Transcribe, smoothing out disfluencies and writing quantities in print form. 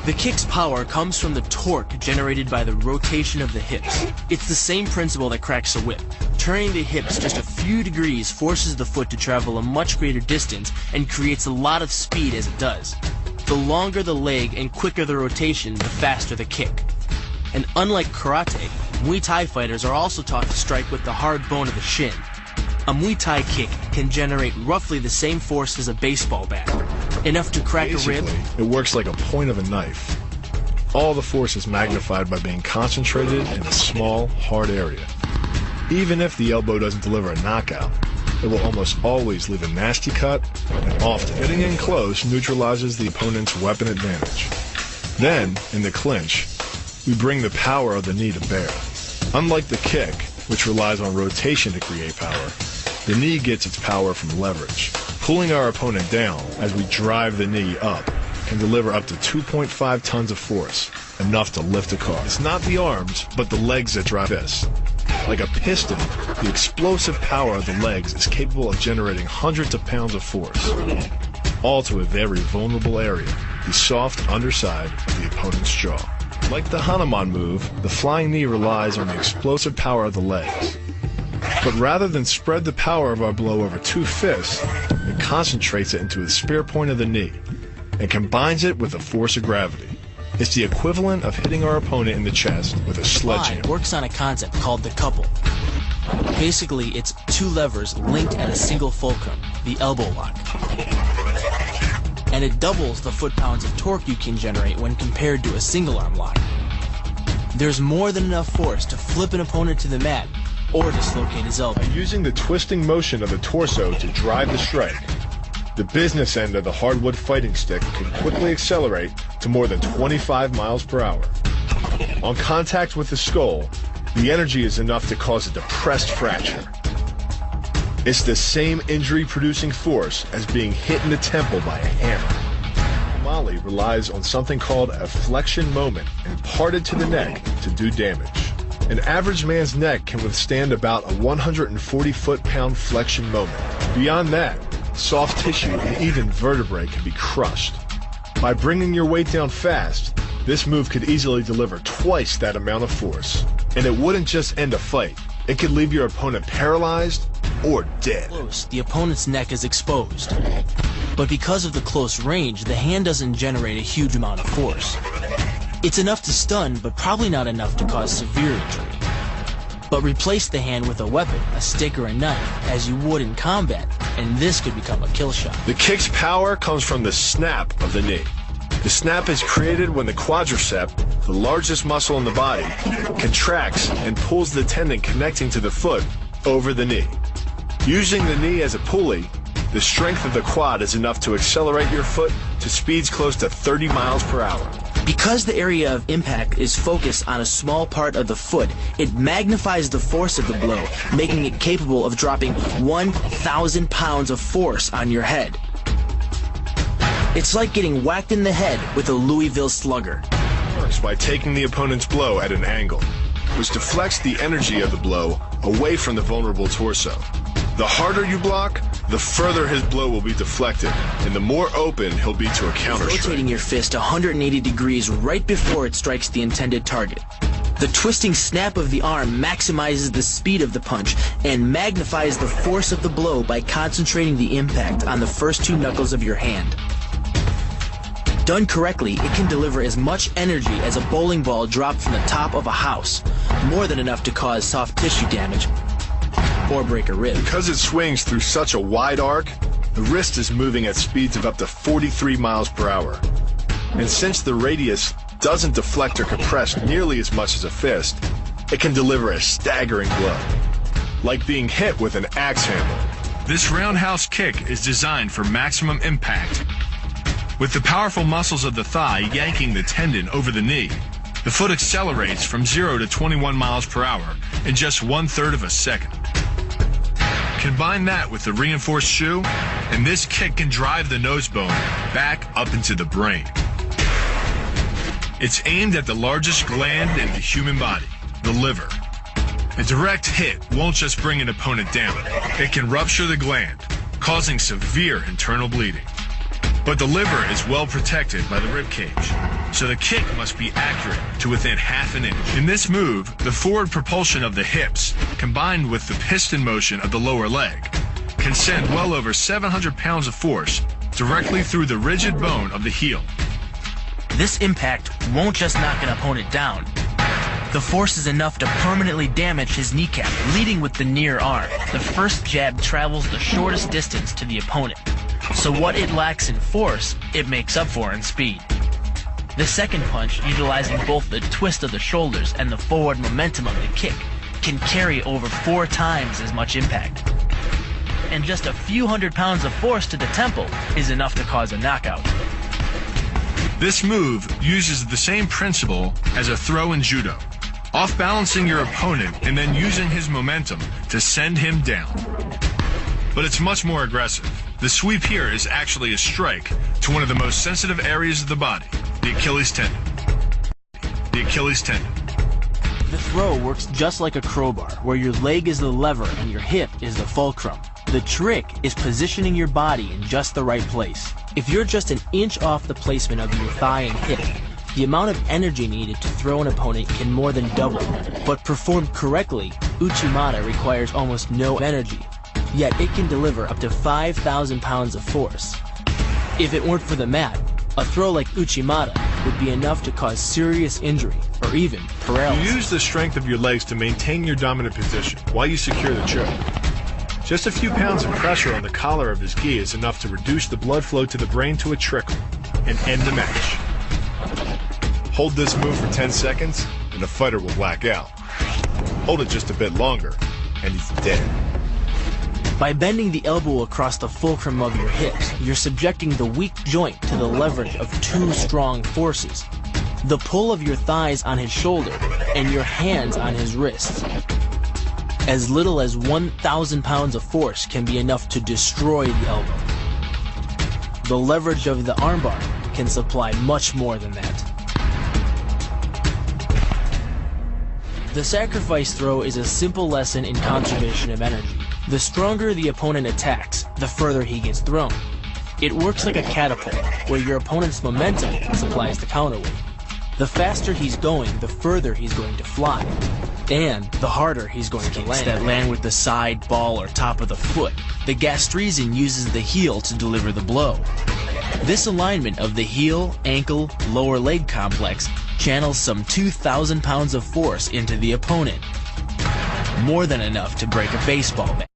The kick's power comes from the torque generated by the rotation of the hips. It's the same principle that cracks a whip. Turning the hips just a few degrees forces the foot to travel a much greater distance and creates a lot of speed as it does. The longer the leg and quicker the rotation, the faster the kick. And unlike karate, Muay Thai fighters are also taught to strike with the hard bone of the shin. A Muay Thai kick can generate roughly the same force as a baseball bat, enough to crack a rib. It works like a point of a knife. All the force is magnified by being concentrated in a small, hard area. Even if the elbow doesn't deliver a knockout, it will almost always leave a nasty cut, and often getting in close neutralizes the opponent's weapon advantage. Then, in the clinch, we bring the power of the knee to bear. Unlike the kick, which relies on rotation to create power, the knee gets its power from leverage. Pulling our opponent down as we drive the knee up can deliver up to 2.5 tons of force, enough to lift a car. It's not the arms, but the legs that drive this. Like a piston, the explosive power of the legs is capable of generating hundreds of pounds of force, all to a very vulnerable area, the soft underside of the opponent's jaw. Like the Hanuman move, the flying knee relies on the explosive power of the legs. But rather than spread the power of our blow over two fists, it concentrates it into the spear point of the knee and combines it with the force of gravity. It's the equivalent of hitting our opponent in the chest with a sledgehammer. Works on a concept called the couple. Basically, it's two levers linked at a single fulcrum, the elbow lock. And it doubles the foot-pounds of torque you can generate when compared to a single-arm lock. There's more than enough force to flip an opponent to the mat or dislocate his elbow. By using the twisting motion of the torso to drive the strike, the business end of the hardwood fighting stick can quickly accelerate to more than 25 miles per hour. On contact with the skull, the energy is enough to cause a depressed fracture. It's the same injury-producing force as being hit in the temple by a hammer. Mali relies on something called a flexion moment imparted to the neck to do damage. An average man's neck can withstand about a 140 foot-pound flexion moment. Beyond that, soft tissue and even vertebrae can be crushed. By bringing your weight down fast, this move could easily deliver twice that amount of force. And it wouldn't just end a fight. It could leave your opponent paralyzed or dead. Close, the opponent's neck is exposed. But because of the close range, the hand doesn't generate a huge amount of force. It's enough to stun, but probably not enough to cause severe injury. But replace the hand with a weapon, a stick or a knife, as you would in combat, and this could become a kill shot. The kick's power comes from the snap of the knee. The snap is created when the quadricep, the largest muscle in the body, contracts and pulls the tendon connecting to the foot over the knee. Using the knee as a pulley, the strength of the quad is enough to accelerate your foot to speeds close to 30 miles per hour. Because the area of impact is focused on a small part of the foot, it magnifies the force of the blow, making it capable of dropping 1,000 pounds of force on your head. It's like getting whacked in the head with a Louisville Slugger. It works by taking the opponent's blow at an angle, which deflects the energy of the blow away from the vulnerable torso. The harder you block, the further his blow will be deflected, and the more open he'll be to a counter-strike. Rotating your fist 180 degrees right before it strikes the intended target. The twisting snap of the arm maximizes the speed of the punch and magnifies the force of the blow by concentrating the impact on the first two knuckles of your hand. Done correctly, it can deliver as much energy as a bowling ball dropped from the top of a house, more than enough to cause soft tissue damage or break a rib. Because it swings through such a wide arc, the wrist is moving at speeds of up to 43 miles per hour. And since the radius doesn't deflect or compress nearly as much as a fist, it can deliver a staggering blow, like being hit with an axe handle. This roundhouse kick is designed for maximum impact. With the powerful muscles of the thigh yanking the tendon over the knee, the foot accelerates from 0 to 21 miles per hour in just 1/3 of a second. Combine that with the reinforced shoe, and this kick can drive the nose bone back up into the brain. It's aimed at the largest gland in the human body, the liver. A direct hit won't just bring an opponent down. It can rupture the gland, causing severe internal bleeding. But the liver is well protected by the rib cage, so the kick must be accurate to within half an inch. In this move, the forward propulsion of the hips, combined with the piston motion of the lower leg, can send well over 700 pounds of force directly through the rigid bone of the heel. This impact won't just knock an opponent down. The force is enough to permanently damage his kneecap, leading with the near arm. The first jab travels the shortest distance to the opponent, so what it lacks in force, it makes up for in speed. The second punch, utilizing both the twist of the shoulders and the forward momentum of the kick, can carry over 4 times as much impact. And just a few hundred pounds of force to the temple is enough to cause a knockout. This move uses the same principle as a throw in judo, off-balancing your opponent and then using his momentum to send him down. But it's much more aggressive. The sweep here is actually a strike to one of the most sensitive areas of the body, the Achilles tendon. The Achilles tendon. The throw works just like a crowbar, where your leg is the lever and your hip is the fulcrum. The trick is positioning your body in just the right place. If you're just an inch off the placement of your thigh and hip, the amount of energy needed to throw an opponent can more than double. But performed correctly, Uchimata requires almost no energy, yet it can deliver up to 5,000 pounds of force. If it weren't for the mat, a throw like Uchimata would be enough to cause serious injury, or even paralysis. You use the strength of your legs to maintain your dominant position while you secure the choke. Just a few pounds of pressure on the collar of his gi is enough to reduce the blood flow to the brain to a trickle and end the match. Hold this move for 10 seconds and the fighter will black out. Hold it just a bit longer and he's dead. By bending the elbow across the fulcrum of your hips, you're subjecting the weak joint to the leverage of 2 strong forces: the pull of your thighs on his shoulder and your hands on his wrists. As little as 1,000 pounds of force can be enough to destroy the elbow. The leverage of the armbar can supply much more than that. The sacrifice throw is a simple lesson in conservation of energy. The stronger the opponent attacks, the further he gets thrown. It works like a catapult, where your opponent's momentum supplies the counterweight. The faster he's going, the further he's going to fly, and the harder he's going to land. That land with the side, ball, or top of the foot. The gastrizin uses the heel to deliver the blow. This alignment of the heel, ankle, lower leg complex channels some 2,000 pounds of force into the opponent. More than enough to break a baseball bat.